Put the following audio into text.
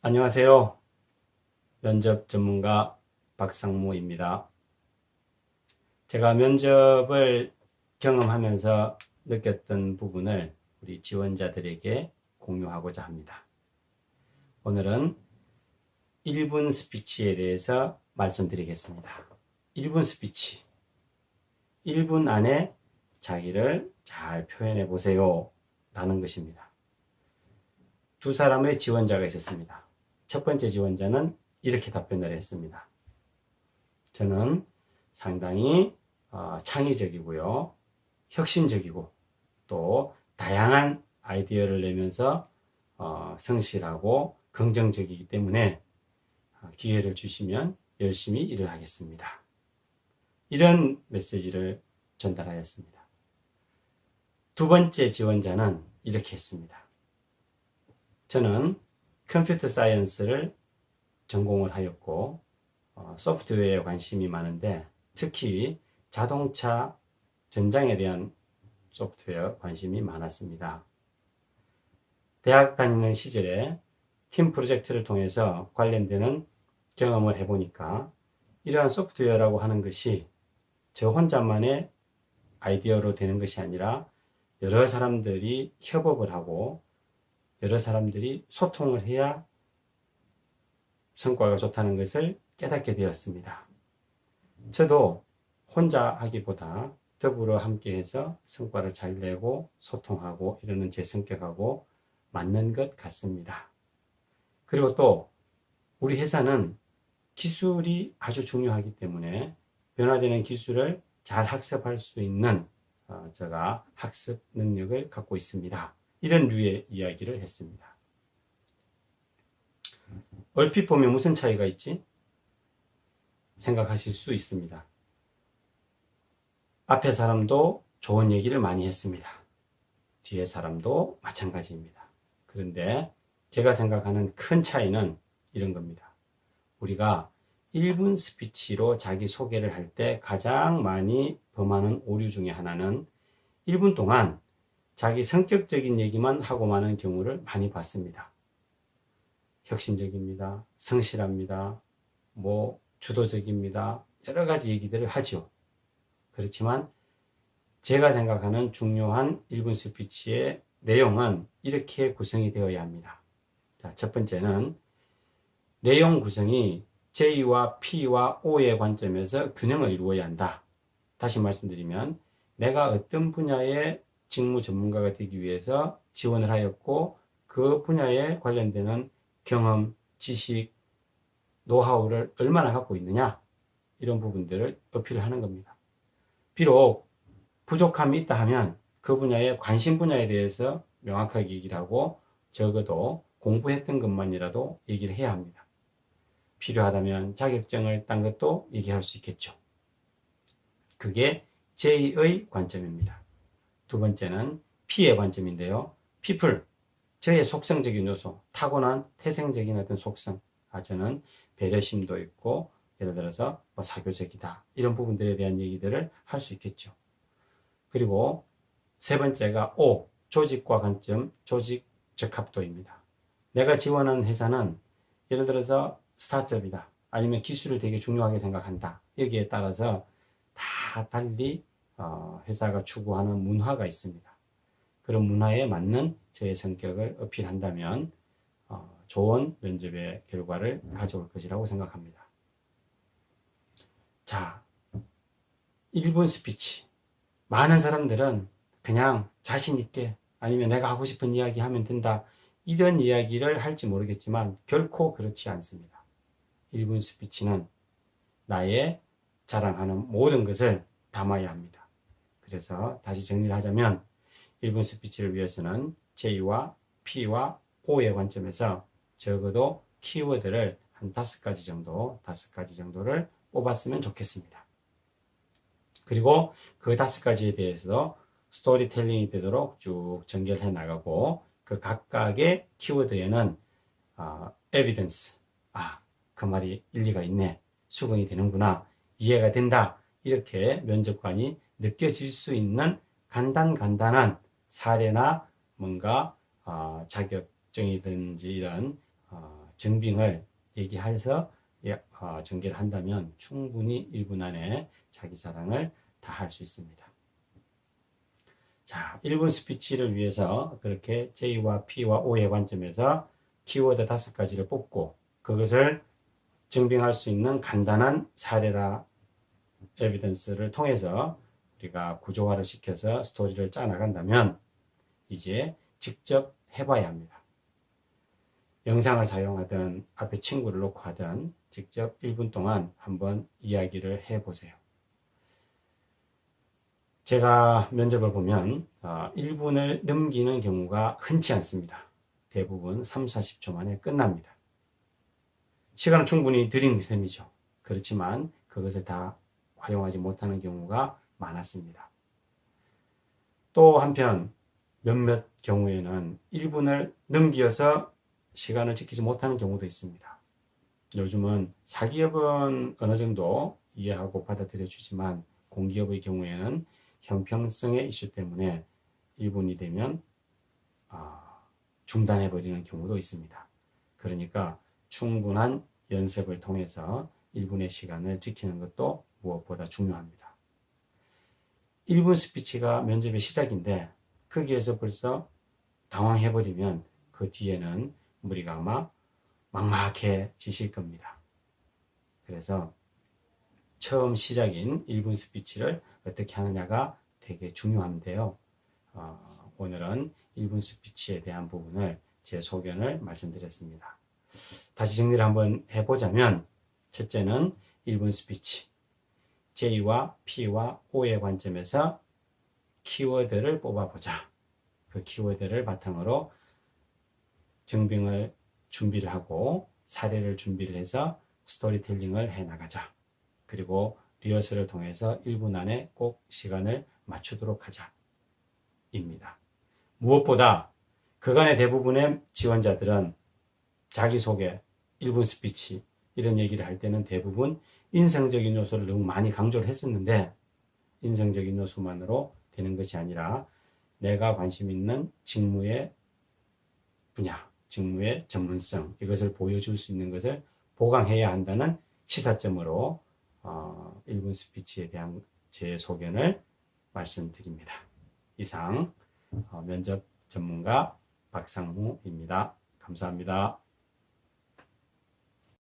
안녕하세요. 면접 전문가 박상무입니다. 제가 면접을 경험하면서 느꼈던 부분을 우리 지원자들에게 공유하고자 합니다. 오늘은 1분 스피치에 대해서 말씀드리겠습니다. 1분 스피치. 1분 안에 자기를 잘 표현해 보세요. 라는 것입니다. 두 사람의 지원자가 있었습니다. 첫 번째 지원자는 이렇게 답변을 했습니다. 저는 상당히 창의적이고요, 혁신적이고 또 다양한 아이디어를 내면서 성실하고 긍정적이기 때문에 기회를 주시면 열심히 일을 하겠습니다. 이런 메시지를 전달하였습니다. 두 번째 지원자는 이렇게 했습니다. 저는 컴퓨터 사이언스를 전공을 하였고 소프트웨어에 관심이 많은데 특히 자동차 전장에 대한 소프트웨어 관심이 많았습니다. 대학 다니는 시절에 팀 프로젝트를 통해서 관련되는 경험을 해보니까 이러한 소프트웨어라고 하는 것이 저 혼자만의 아이디어로 되는 것이 아니라 여러 사람들이 협업을 하고 여러 사람들이 소통을 해야 성과가 좋다는 것을 깨닫게 되었습니다. 저도 혼자 하기보다 더불어 함께해서 성과를 잘 내고 소통하고 이러는 제 성격하고 맞는 것 같습니다. 그리고 또 우리 회사는 기술이 아주 중요하기 때문에 변화되는 기술을 잘 학습할 수 있는 제가 학습 능력을 갖고 있습니다. 이런 류의 이야기를 했습니다. 얼핏 보면 무슨 차이가 있지? 생각하실 수 있습니다. 앞에 사람도 좋은 얘기를 많이 했습니다. 뒤에 사람도 마찬가지입니다. 그런데 제가 생각하는 큰 차이는 이런 겁니다. 우리가 1분 스피치로 자기 소개를 할 때 가장 많이 범하는 오류 중에 하나는 1분 동안 자기 성격적인 얘기만 하고 마는 경우를 많이 봤습니다. 혁신적입니다. 성실합니다. 주도적입니다. 여러 가지 얘기들을 하죠. 그렇지만 제가 생각하는 중요한 1분 스피치의 내용은 이렇게 구성이 되어야 합니다. 자, 첫 번째는 내용 구성이 J와 P와 O의 관점에서 균형을 이루어야 한다. 다시 말씀드리면 내가 어떤 분야의 직무 전문가가 되기 위해서 지원을 하였고 그 분야에 관련되는 경험, 지식, 노하우를 얼마나 갖고 있느냐, 이런 부분들을 어필을 하는 겁니다. 비록 부족함이 있다 하면 그 분야의 관심 분야에 대해서 명확하게 얘기를 하고 적어도 공부했던 것만이라도 얘기를 해야 합니다. 필요하다면 자격증을 딴 것도 얘기할 수 있겠죠. 그게 J의 관점입니다. 두 번째는 P의 관점인데요. people, 저의 속성적인 요소, 타고난 태생적인 어떤 속성. 저는 배려심도 있고 예를 들어서 사교적이다. 이런 부분들에 대한 얘기들을 할 수 있겠죠. 그리고 세 번째가 O, 조직과 관점, 조직 적합도입니다. 내가 지원하는 회사는 예를 들어서 스타트업이다. 아니면 기술을 되게 중요하게 생각한다. 여기에 따라서 다 달리 회사가 추구하는 문화가 있습니다. 그런 문화에 맞는 저의 성격을 어필한다면 좋은 면접의 결과를 가져올 것이라고 생각합니다. 자, 1분 스피치. 많은 사람들은 그냥 자신 있게 아니면 내가 하고 싶은 이야기 하면 된다. 이런 이야기를 할지 모르겠지만 결코 그렇지 않습니다. 1분 스피치는 나의 자랑하는 모든 것을 담아야 합니다. 그래서 다시 정리를 하자면 1분 스피치를 위해서는 J와 P와 O의 관점에서 적어도 키워드를 한 5가지 정도를 뽑았으면 좋겠습니다. 그리고 그 5가지에 대해서 스토리텔링이 되도록 쭉 전개를 해 나가고 그 각각의 키워드에는 에비던스, 그 말이 일리가 있네, 수긍이 되는구나, 이해가 된다, 이렇게 면접관이 느껴질 수 있는 간단한 사례나 뭔가 자격증이든지 이런 증빙을 얘기해서 전개를 한다면 충분히 1분 안에 자기 자랑을 다 할 수 있습니다. 자, 1분 스피치를 위해서 그렇게 J와 P와 O의 관점에서 키워드 5가지를 뽑고 그것을 증빙할 수 있는 간단한 사례나 에비던스를 통해서 우리가 구조화를 시켜서 스토리를 짜 나간다면 이제 직접 해봐야 합니다. 영상을 사용하든 앞에 친구를 놓고 하든 직접 1분 동안 한번 이야기를 해보세요. 제가 면접을 보면 1분을 넘기는 경우가 흔치 않습니다. 대부분 3, 40초 만에 끝납니다. 시간은 충분히 드린 셈이죠. 그렇지만 그것을 다 활용하지 못하는 경우가 많았습니다. 또 한편 몇몇 경우에는 1분을 넘겨서 시간을 지키지 못하는 경우도 있습니다. 요즘은 사기업은 어느 정도 이해하고 받아들여 주지만 공기업의 경우에는 형평성의 이슈 때문에 1분이 되면 중단해버리는 경우도 있습니다. 그러니까 충분한 연습을 통해서 1분의 시간을 지키는 것도 무엇보다 중요합니다. 1분 스피치가 면접의 시작인데 거기에서 벌써 당황해버리면 그 뒤에는 우리가 아마 막막해지실 겁니다. 그래서 처음 시작인 1분 스피치를 어떻게 하느냐가 되게 중요한데요. 오늘은 1분 스피치에 대한 부분을 제 소견을 말씀드렸습니다. 다시 정리를 한번 해보자면 첫째는 1분 스피치, J와 P와 O의 관점에서 키워드를 뽑아보자. 그 키워드를 바탕으로 증빙을 준비를 하고 사례를 준비를 해서 스토리텔링을 해나가자. 그리고 리허설을 통해서 1분 안에 꼭 시간을 맞추도록 하자. 입니다. 무엇보다 그간의 대부분의 지원자들은 자기소개, 1분 스피치 이런 얘기를 할 때는 대부분 인성적인 요소를 너무 많이 강조를 했었는데 인성적인 요소만으로 되는 것이 아니라 내가 관심 있는 직무의 분야, 직무의 전문성 이것을 보여줄 수 있는 것을 보강해야 한다는 시사점으로 1분 스피치에 대한 제 소견을 말씀드립니다. 이상 면접 전문가 박상무입니다. 감사합니다.